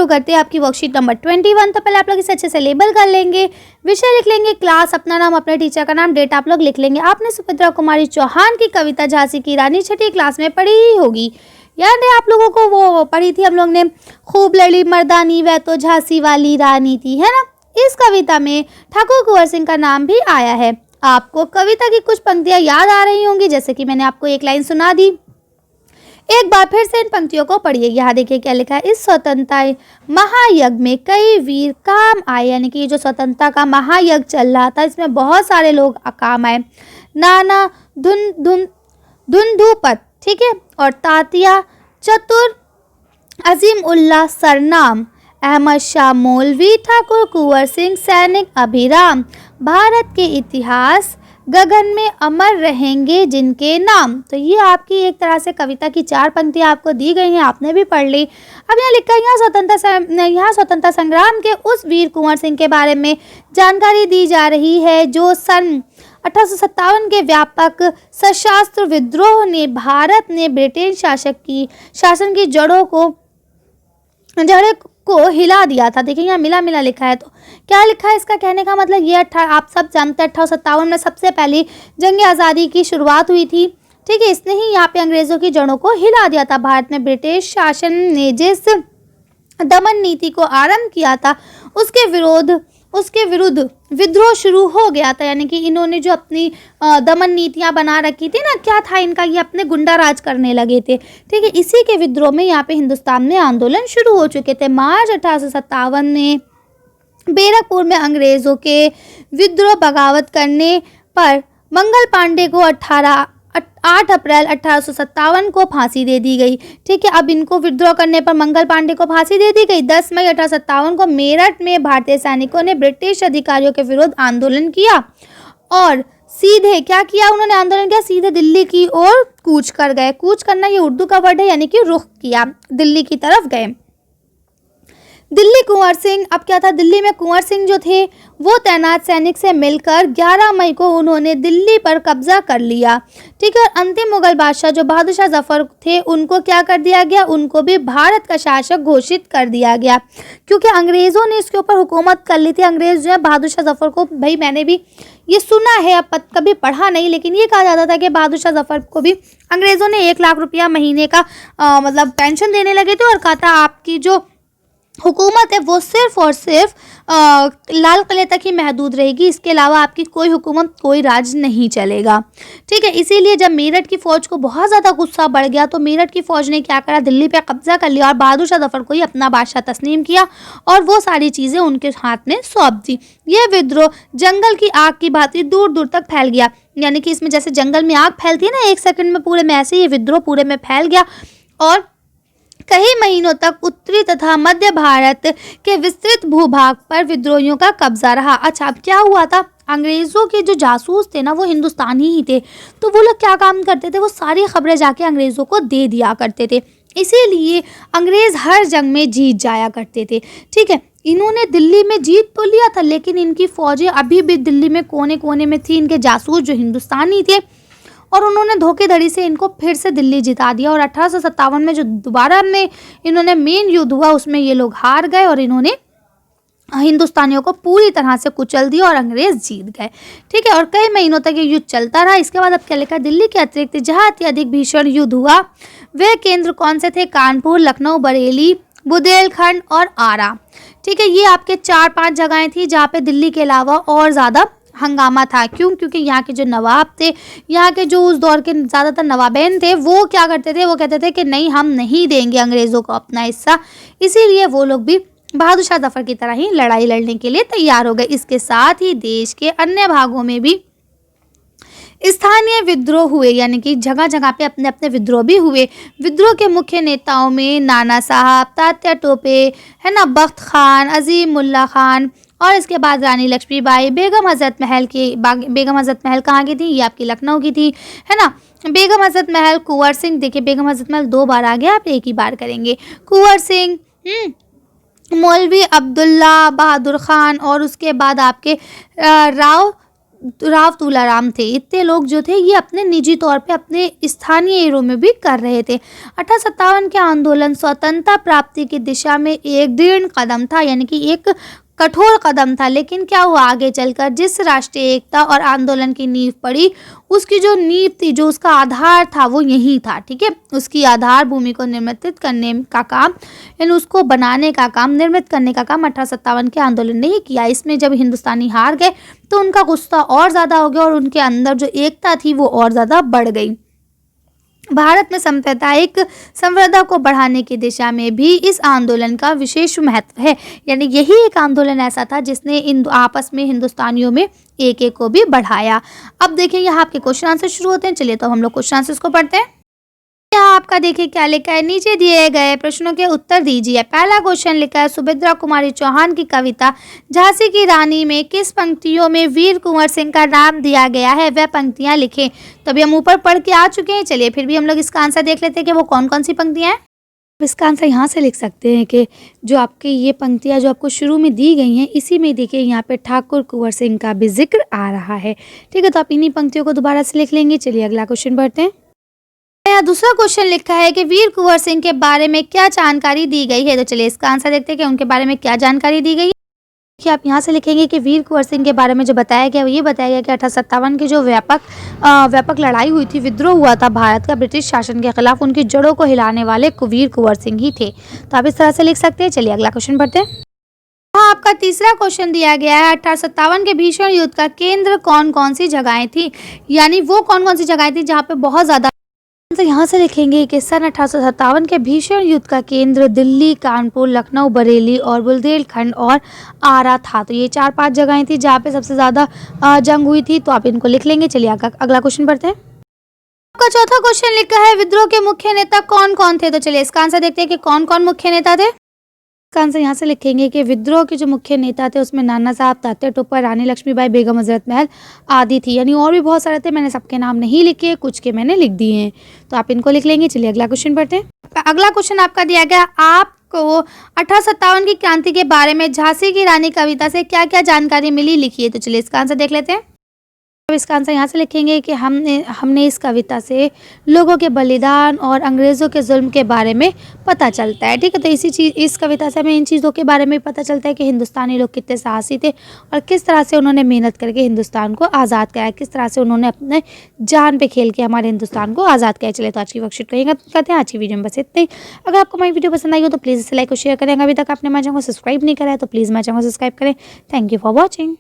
करते हैं आपकी वर्कशीट नंबर 21। तो पहले आप लोग इसे अच्छे से लेबल कर लेंगे, विषय लिख लेंगे, क्लास, अपना नाम, अपने टीचर का नाम, डेट आप लोग लिख लेंगे। आपने सुभद्रा कुमारी चौहान की कविता झांसी की रानी छठी क्लास में पढ़ी ही होगी। याद है आप लोगों को, वो पढ़ी थी हम लोग ने, खूब लड़ी मर्दानी वह तो झांसी वाली रानी थी, है ना। इस कविता में ठाकुर कुंवर सिंह का नाम भी आया है। आपको कविता की कुछ पंक्तियां याद आ रही होंगी, जैसे कि मैंने आपको एक लाइन सुना दी। एक बार फिर से इन पंक्तियों को पढ़िए। यहाँ देखिए क्या लिखा है, इस स्वतंत्रता महायज्ञ में कई वीर काम आए, यानी कि जो स्वतंत्रता का महायज्ञ चल रहा था इसमें बहुत सारे लोग काम आए। नाना धुंधुपत, ठीक है, और तातिया चतुर, अजीम उल्लाह सरनाम, अहमद शाह मौलवी, ठाकुर कुंवर सिंह सैनिक अभिराम, भारत के इतिहास गगन में अमर रहेंगे जिनके नाम। तो ये आपकी एक तरह से कविता की 4 पंक्तियां आपको दी गई हैं, आपने भी पढ़ ली। अब यहाँ लिखा है यहाँ स्वतंत्रता संग्राम के उस वीर कुंवर सिंह के बारे में जानकारी दी जा रही है जो सन 1857 के व्यापक सशस्त्र विद्रोह ने भारत ने ब्रिटिश शासन की जड़ों को हिला दिया था। देखिए यहाँ मिला मिला लिखा है, तो क्या लिखा है, इसका कहने का मतलब ये आप सब जानते हैं 1857 में सबसे पहली जंग आज़ादी की शुरुआत हुई थी, ठीक है। इसने ही यहाँ पे अंग्रेज़ों की जड़ों को हिला दिया था। भारत में ब्रिटिश शासन ने जिस दमन नीति को आरंभ किया था उसके विरुद्ध विद्रोह शुरू हो गया था, यानी कि इन्होंने जो अपनी दमन नीतियां बना रखी थी ना, क्या था इनका, ये अपने गुंडा राज करने लगे थे, ठीक है। इसी के विद्रोह में यहाँ पे हिंदुस्तान में आंदोलन शुरू हो चुके थे। मार्च 1857 में बैरकपुर में अंग्रेज़ों के विद्रोह बगावत करने पर मंगल पांडे को 8 अप्रैल 1857 को फांसी दे दी गई, ठीक है। अब इनको विद्रोह करने पर मंगल पांडे को फांसी दे दी गई। 10 मई 1857 को मेरठ में भारतीय सैनिकों ने ब्रिटिश अधिकारियों के विरुद्ध आंदोलन किया और सीधे क्या किया उन्होंने, आंदोलन किया, सीधे दिल्ली की ओर कूच कर गए। कूच करना ये उर्दू का वर्ड है, यानी कि रुख किया, दिल्ली की तरफ गए। दिल्ली कुंवर सिंह, अब क्या था, दिल्ली में कुंवर सिंह जो थे वो तैनात सैनिक से मिलकर 11 मई को उन्होंने दिल्ली पर कब्जा कर लिया, ठीक है। और अंतिम मुगल बादशाह जो बहादुर शाह जफर थे उनको क्या कर दिया गया, उनको भी भारत का शासक घोषित कर दिया गया, क्योंकि अंग्रेज़ों ने इसके ऊपर हुकूमत कर ली थी। अंग्रेज़ जो है बहादुर शाह जफर को, भाई मैंने भी ये सुना है, अब कभी पढ़ा नहीं, लेकिन ये कहा जाता था कि बहादुर शाह जफर को भी अंग्रेज़ों ने 1 लाख रुपया महीने का मतलब पेंशन देने लगे थे और कहा था आपकी जो हुकूमत है वो सिर्फ और सिर्फ लाल किले तक ही महदूद रहेगी, इसके अलावा आपकी कोई हुकूमत, कोई राज नहीं चलेगा, ठीक है। इसीलिए जब मेरठ की फ़ौज को बहुत ज़्यादा गुस्सा बढ़ गया तो मेरठ की फ़ौज ने क्या करा, दिल्ली पे कब्जा कर लिया और बहादुर शाह जफर को ही अपना बादशाह तस्लीम किया और वो सारी चीज़ें उनके हाथ में सौंप दी। यह विद्रोह जंगल की आग की भांति दूर दूर तक फैल गया, यानी कि इसमें जैसे जंगल में आग फैलती है ना 1 सेकंड में पूरे में, ऐसे ये विद्रोह पूरे में फैल गया और कई महीनों तक उत्तरी तथा मध्य भारत के विस्तृत भूभाग पर विद्रोहियों का कब्जा रहा। अच्छा, अब क्या हुआ था, अंग्रेज़ों के जो जासूस थे ना वो हिंदुस्तानी ही थे, तो वो लोग क्या काम करते थे, वो सारी खबरें जाके अंग्रेज़ों को दे दिया करते थे। इसीलिए अंग्रेज़ हर जंग में जीत जाया करते थे, ठीक है। इन्होंने दिल्ली में जीत तो लिया था, लेकिन इनकी फ़ौजें अभी भी दिल्ली में कोने कोने में थी, इनके जासूस जो हिंदुस्तानी थे, और उन्होंने धोखेधड़ी से इनको फिर से दिल्ली जिता दिया। और 1857 में जो दोबारा में इन्होंने मेन युद्ध हुआ उसमें ये लोग हार गए और इन्होंने हिंदुस्तानियों को पूरी तरह से कुचल दिया और अंग्रेज़ जीत गए, ठीक है। और कई महीनों तक ये युद्ध चलता रहा। इसके बाद अब क्या लिखा, दिल्ली के अतिरिक्त जहाँ अत्यधिक भीषण युद्ध हुआ वे केंद्र कौन से थे, कानपुर, लखनऊ, बरेली, बुंदेलखंड और आरा, ठीक है। ये आपके 4-5 जगहें थी जहाँ पे दिल्ली के अलावा और ज़्यादा हंगामा था। क्यों, क्योंकि यहाँ के जो नवाब थे, यहाँ के जो उस दौर के ज़्यादातर नवाबेन थे, वो क्या करते थे, वो कहते थे कि नहीं हम नहीं देंगे अंग्रेज़ों को अपना हिस्सा, इसीलिए वो लोग भी बहादुर शाह जफर की तरह ही लड़ाई लड़ने के लिए तैयार हो गए। इसके साथ ही देश के अन्य भागों में भी स्थानीय विद्रोह हुए, यानी कि जगह जगह पे अपने अपने विद्रोह भी हुए। विद्रोह के मुख्य नेताओं में नाना साहब, तात्या टोपे, है ना, बख्त खान, अजीम उल्लाह खान और इसके बाद रानी लक्ष्मीबाई, बेगम हज़रत महल कहाँ की थी, ये आपकी लखनऊ की थी, है ना। बेगम हज़रत महल, कुंवर सिंह, देखिए बेगम हज़रत महल 2 बार आ गया, आप एक ही बार करेंगे। कुंवर सिंह, मौलवी अब्दुल्ला बहादुर खान और उसके बाद आपके राव राव तुलाराम थे। इतने लोग जो थे ये अपने निजी तौर पे अपने स्थानीय एरियो में भी कर रहे थे। 1857 के आंदोलन स्वतंत्रता प्राप्ति की दिशा में एक दृढ़ कदम था, यानी कि एक कठोर कदम था। लेकिन क्या हुआ आगे चलकर, जिस राष्ट्रीय एकता और आंदोलन की नींव पड़ी, उसकी जो नींव थी, जो उसका आधार था, वो यही था। ठीक है, उसकी आधार भूमि को निर्मित करने का काम, यानी उसको बनाने का काम, निर्मित करने का काम 1857 के आंदोलन ने ही किया। इसमें जब हिंदुस्तानी हार गए तो उनका गुस्सा और ज़्यादा हो गया और उनके अंदर जो एकता थी वो और ज़्यादा बढ़ गई। भारत में सांप्रदायिक संप्रभुता को बढ़ाने की दिशा में भी इस आंदोलन का विशेष महत्व है। यानी यही एक आंदोलन ऐसा था जिसने आपस में हिंदुस्तानियों में एक को भी बढ़ाया। अब देखिए यहाँ आपके क्वेश्चन आंसर शुरू होते हैं। चलिए तो हम लोग क्वेश्चन आंसर्स को पढ़ते हैं। यहाँ आपका देखिए क्या लिखा है, नीचे दिए गए प्रश्नों के उत्तर दीजिए। पहला क्वेश्चन लिखा है, सुभद्रा कुमारी चौहान की कविता झांसी की रानी में किस पंक्तियों में वीर कुंवर सिंह का नाम दिया गया है, वह पंक्तियां लिखें। तो अभी हम ऊपर पढ़ के आ चुके हैं। चलिए फिर भी हम लोग इसका आंसर देख लेते हैं कि वो कौन कौन सी पंक्तियां हैं। इसका आंसर यहाँ से लिख सकते हैं कि जो आपकी ये पंक्तियाँ जो आपको शुरू में दी गई हैं, इसी में देखिए यहाँ पे ठाकुर कुंवर सिंह का भी जिक्र आ रहा है। ठीक है, तो आप इन्हीं पंक्तियों को दोबारा से लिख लेंगे। चलिए अगला क्वेश्चन बढ़ते हैं। यहाँ दूसरा क्वेश्चन लिखा है कि वीर कुंवर सिंह के बारे में क्या जानकारी दी गई है। तो चलिए इसका आंसर देखते हैं कि उनके बारे में क्या जानकारी दी गई है। कि आप यहाँ से लिखेंगे कि वीर कुंवर सिंह के बारे में जो बताया गया, वो ये बताया गया कि 1857 की जो व्यापक लड़ाई हुई थी, विद्रोह हुआ था भारत का ब्रिटिश शासन के खिलाफ, उनकी जड़ों को हिलाने वाले वीर कुंवर सिंह ही थे। तो आप इस तरह से लिख सकते हैं। चलिए अगला क्वेश्चन बढ़ते हैं। हाँ, आपका तीसरा क्वेश्चन दिया गया है, 1857 के भीषण युद्ध का केंद्र कौन कौन सी जगहें थी, यानी वो कौन कौन सी जगहें थी जहाँ पे बहुत ज़्यादा। तो यहाँ से लिखेंगे कि सन 1857 के भीषण युद्ध का केंद्र दिल्ली, कानपुर, लखनऊ, बरेली और बुंदेलखंड और आरा था। तो ये 4-5 जगहें थी जहाँ पे सबसे ज़्यादा जंग हुई थी। तो आप इनको लिख लेंगे। चलिए अगला क्वेश्चन पढ़ते हैं। आपका चौथा क्वेश्चन लिखा है, विद्रोह के मुख्य नेता कौन कौन थे। तो चलिए इसका आंसर देखते हैं कि कौन कौन मुख्य नेता थे। इसका आंसर यहाँ से लिखेंगे कि विद्रोह के जो मुख्य नेता थे उसमें नाना साहब, तात्या टोपा, रानी लक्ष्मीबाई, बेगम हजरत महल आदि थी। यानी और भी बहुत सारे थे, मैंने सबके नाम नहीं लिखे, कुछ के मैंने लिख दिए हैं। तो आप इनको लिख लेंगे। चलिए अगला क्वेश्चन पढ़ते हैं। अगला क्वेश्चन आपका दिया गया, आपको 1857 की क्रांति के बारे में झांसी की रानी कविता से क्या क्या जानकारी मिली, लिखिए। तो चलिए इसका आंसर देख लेते हैं। अब इसका आंसर यहाँ से लिखेंगे कि हमने इस कविता से लोगों के बलिदान और अंग्रेज़ों के जुल्म के बारे में पता चलता है। ठीक है, तो इस कविता से हमें इन चीज़ों के बारे में पता चलता है कि हिंदुस्तानी लोग कितने साहसी थे और किस तरह से उन्होंने मेहनत करके हिंदुस्तान को आज़ाद कराया, किस तरह से उन्होंने अपने जान पे खेल के हमारे हिंदुस्तान को आज़ाद कराया। चले तो आज की वर्कशीट कहीं करते हैं। आज की वीडियो में बस इतने ही। अगर आपको हमारी वीडियो पसंद आई हो तो प्लीज़ इसे लाइक और शेयर करें। अभी तक आपने हमारे चैनल को सब्सक्राइब नहीं करा है तो प्लीज़ हमारे चैनल को सब्सक्राइब करें। Thank you for watching.